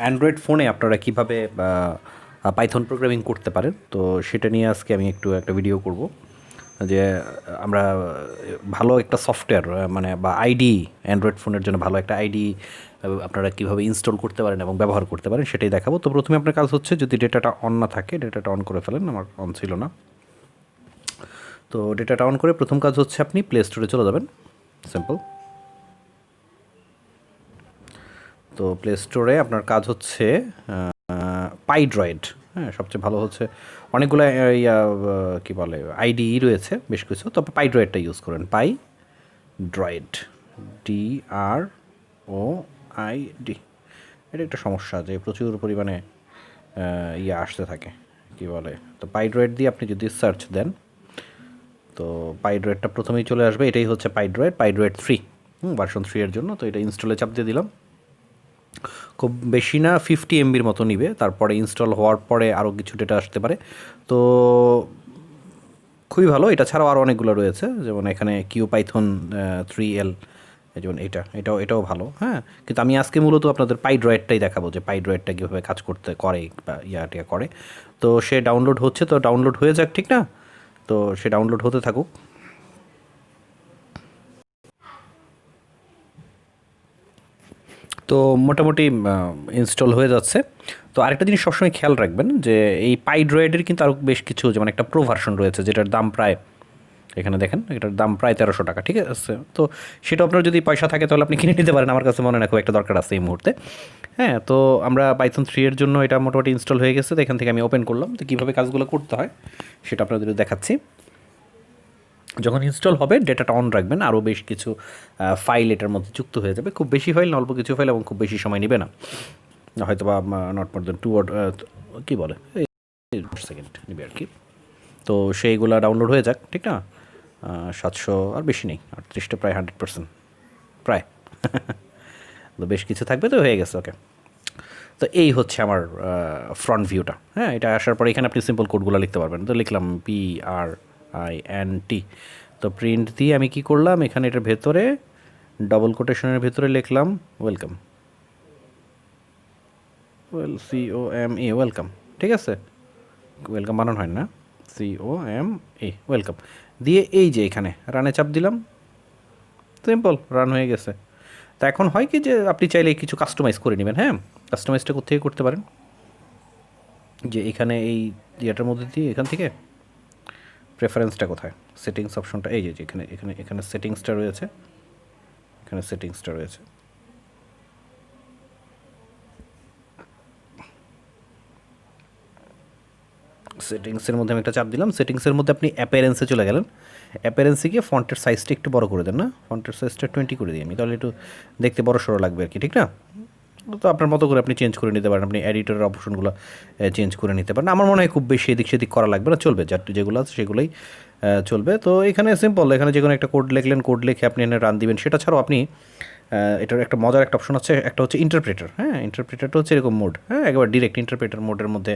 Android ফোনে আপনারা কীভাবে পাইথন প্রোগ্রামিং করতে পারেন, তো সেটা নিয়ে আজকে আমি একটা ভিডিও করব। যে আমরা ভালো একটা সফটওয়্যার মানে বা আইডি, অ্যান্ড্রয়েড ফোনের জন্য ভালো একটা আইডি আপনারা কীভাবে ইনস্টল করতে পারেন এবং ব্যবহার করতে পারেন সেটাই দেখাবো। তো প্রথমে আপনার কাজ হচ্ছে, যদি ডেটাটা অন না থাকে ডেটাটা অন করে ফেলেন। আমার অন ছিল না, তো ডেটাটা অন করে প্রথম কাজ হচ্ছে আপনি প্লে স্টোরে চলে যাবেন। সিম্পল। তো প্লে স্টোরে আপনার কাজ হচ্ছে পাইড্রয়েড। হ্যাঁ, সবচেয়ে ভালো হচ্ছে, অনেকগুলো কী বলে আইডি রয়েছে বেশ কিছু, তবে পাইড্রয়েডটা ইউজ করেন। পাইড্রয়েড, DROID। এটা একটা সমস্যা যে প্রচুর পরিমাণে আসতে থাকে, কী বলে। তো পাইড্রয়েড দিয়ে আপনি যদি সার্চ দেন, তো পাইড্রয়েডটা প্রথমেই চলে আসবে। এটাই হচ্ছে পাইড্রয়েড 3, ভার্সন 3 এর জন্য। তো এটা ইনস্টলে চাপ দিয়ে দিলাম। খুব বেশি না, 50 MBর মতো নিবে। তারপরে ইনস্টল হওয়ার পরে আরও কিছু ডেটা আসতে পারে। তো খুবই ভালো। এটা ছাড়াও আরও অনেকগুলো রয়েছে, যেমন এখানে কিউপাইথন 3L, যেমন এটাও ভালো। হ্যাঁ, কিন্তু আমি আজকে মূলত আপনাদের পাইড্রয়েডটাই দেখাবো, যে পাইড্রয়েডটা কীভাবে কাজ করে বা ইয়াটা করে। তো সে ডাউনলোড হচ্ছে, তো ডাউনলোড হয়ে যাক, ঠিক না? তো সে ডাউনলোড হতে থাকুক। তো মোটামুটি ইনস্টল হয়ে যাচ্ছে। তো আরেকটা জিনিস সবসময় খেয়াল রাখবেন, যে এই পাইড্রয়েডের কিন্তু আরও বেশ কিছু, যেমন একটা প্রো ভার্সন রয়েছে যেটার দাম প্রায়, এখানে দেখেন, এটার দাম প্রায় 1300 টাকা, ঠিক আছে? তো সেটা আপনার যদি পয়সা থাকে তাহলে আপনি কিনে নিতে পারেন। আমার কাছে মনে হয় খুব একটা দরকার আছে এই মুহূর্তে। হ্যাঁ, তো আমরা পাইথন 3 এর জন্য এটা মোটামুটি ইনস্টল হয়ে গেছে। তো এখান থেকে আমি ওপেন করলাম। তো কীভাবে কাজগুলো করতে হয় সেটা আপনাদের দেখাচ্ছি। যখন ইনস্টল হবে ডেটাটা অন রাখবেন, আরও বেশ কিছু ফাইল এটার মধ্যে যুক্ত হয়ে যাবে। খুব বেশি ফাইল না, অল্প কিছু ফাইল, এবং খুব বেশি সময় নেবে না, হয়তো বা নট মোর দেন 2 কী বলে 2 সেকেন্ড নেবে আর কি। তো সেইগুলো ডাউনলোড হয়ে যাক, ঠিক না? 700 আর বেশি নেই, 38টা, প্রায় 100%, প্রায়। তো বেশ কিছু থাকবে, তো হয়ে গেছে। ওকে, তো এই হচ্ছে আমার ফ্রন্ট ভিউটা। হ্যাঁ, এটা আসার পরে এখানে আপনি সিম্পল কোডগুলো লিখতে পারবেন। তো লিখলাম PRINT। তো প্রিন্ট দিয়ে আমি কি করলাম, এখানে এটার ভেতরে ডবল কোটেশনের ভেতরে লিখলাম ওয়েলকাম, COME, ওয়েলকাম। ঠিক আছে, ওয়েলকাম বানানো হয় না, COME, ওয়েলকাম দিয়ে এই যে এখানে রানে চাপ দিলাম। সিম্পল, রান হয়ে গেছে। তা এখন হয় কি, যে আপনি চাইলে কিছু কাস্টমাইজ করে নেবেন। হ্যাঁ, কাস্টমাইজটা কোথেকে করতে পারেন, যে এখানে এই ইয়েটার মধ্যে দিয়ে, এখান থেকে প্রেফারেন্সটা কোথায়, সেটিংস অপশনটা, এই যে এখানে এখানে এখানে সেটিংসটা রয়েছে, এখানে সেটিংসটা রয়েছে। সেটিংসের মধ্যে আমি একটা চাপ দিলাম। সেটিংসের মধ্যে আপনি অ্যাপিয়ারেন্সে চলে গেলেন। অ্যাপিয়ারেন্সে গিয়ে ফন্টের সাইজটা একটু বড় করে দেন। না, ফন্টের সাইজটা 20 করে দিই আমি, তাহলে একটু দেখতে বড় সড়ো লাগবে আর কি, ঠিক না? তো আপনার মতো করে আপনি চেঞ্জ করে নিতে পারেন। আপনি এডিটরের অপশনগুলো চেঞ্জ করে নিতে পারেন। আমার মনে হয় খুব বেশি এদিক সেদিক করা লাগবে না, চলবে। যেগুলো আছে সেগুলোই চলবে। তো এখানে সিম্পল, এখানে যে কোনো একটা কোড লিখলেন, কোড লিখে আপনি এখানে রান দিবেন। সেটা ছাড়াও আপনি এটার একটা মজার একটা অপশন আছে, একটা হচ্ছে ইন্টারপ্রেটার। হ্যাঁ, ইন্টারপ্রেটারটা হচ্ছে এরকম মোড। হ্যাঁ, একেবারে ডিরেক্ট ইন্টারপ্রেটার মোডের মধ্যে,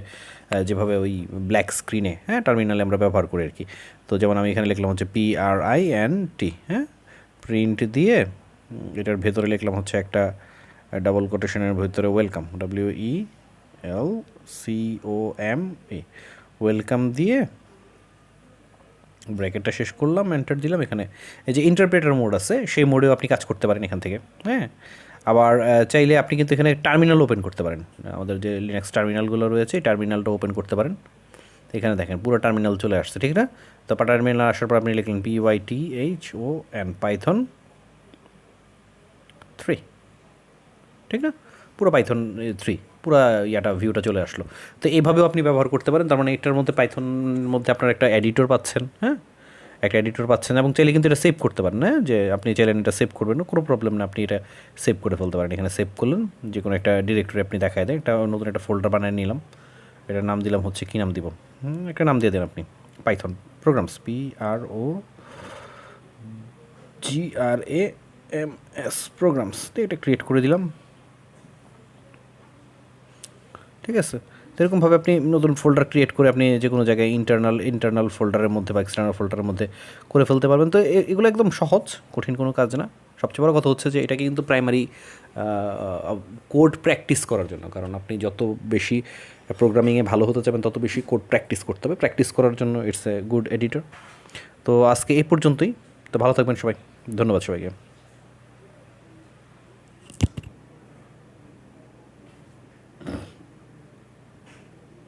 যেভাবে ওই ব্ল্যাক স্ক্রিনে, হ্যাঁ, টার্মিনালে আমরা ব্যবহার করি আর কি। তো যেমন আমি এখানে লিখলাম হচ্ছে PRINT। হ্যাঁ, প্রিন্ট দিয়ে এটার ভেতরে লিখলাম হচ্ছে একটা ডাবল কোটেশনের ভিতরে ওয়েলকাম, WELCOME, ওয়েলকাম দিয়ে ব্র্যাকেটটা শেষ করলাম, এন্টার দিলাম। এখানে এই যে ইন্টারপ্রেটার মোড আছে, সেই মোডেও আপনি কাজ করতে পারেন এখান থেকে। হ্যাঁ, আবার চাইলে আপনি কিন্তু এখানে টার্মিনাল ওপেন করতে পারেন। আমাদের যে লিনাক্স টার্মিনালগুলো রয়েছে, এই টার্মিনালটা ওপেন করতে পারেন। এখানে দেখেন পুরো টার্মিনাল চলে আসছে, ঠিক না? তো টার্মিনাল আসার পর আপনি লিখলেন PYTHON পাইথন 3, ঠিক না? পুরো পাইথন 3, পুরো ইয়াটা ভিউটা চলে আসলো। তো এইভাবেও আপনি ব্যবহার করতে পারেন। তার মানে এটার মধ্যে, পাইথনের মধ্যে আপনার একটা এডিটর পাচ্ছেন। হ্যাঁ, একটা এডিটর পাচ্ছেন, এবং চাইলে কিন্তু এটা সেভ করতে পারেন। হ্যাঁ, যে আপনি চাইলেন এটা সেভ করবেন না, কোনো প্রবলেম না, আপনি এটা সেভ করে ফেলতে পারেন। এখানে সেভ করলেন, যে কোনো একটা ডিরেক্টরি আপনি দেখায় দেন। একটা নতুন একটা ফোল্ডার বানিয়ে নিলাম। এটার নাম দিলাম হচ্ছে, কী নাম দিব, একটা নাম দিয়ে দেন আপনি, পাইথন প্রোগ্রামস, PROGRAMS প্রোগ্রামস। তো এটা ক্রিয়েট করে দিলাম, ঠিক আছে? তো এরকমভাবে আপনি নতুন ফোল্ডার ক্রিয়েট করে আপনি যে কোনো জায়গায় ইন্টারনাল ফোল্ডারের মধ্যে বা এক্সটার্নাল ফোল্ডারের মধ্যে করে ফেলতে পারবেন। তো এগুলো একদম সহজ, কঠিন কোনো কাজ না। সবচেয়ে বড় কথা হচ্ছে যে এটাকে কিন্তু প্রাইমারি কোড প্র্যাকটিস করার জন্য, কারণ আপনি যত বেশি প্রোগ্রামিংয়ে ভালো হতে চাবেন তত বেশি কোড প্র্যাকটিস করতে হবে। প্র্যাকটিস করার জন্য ইটস এ গুড এডিটর। তো আজকে এই পর্যন্তই। তো ভালো থাকবেন সবাই, ধন্যবাদ সবাইকে।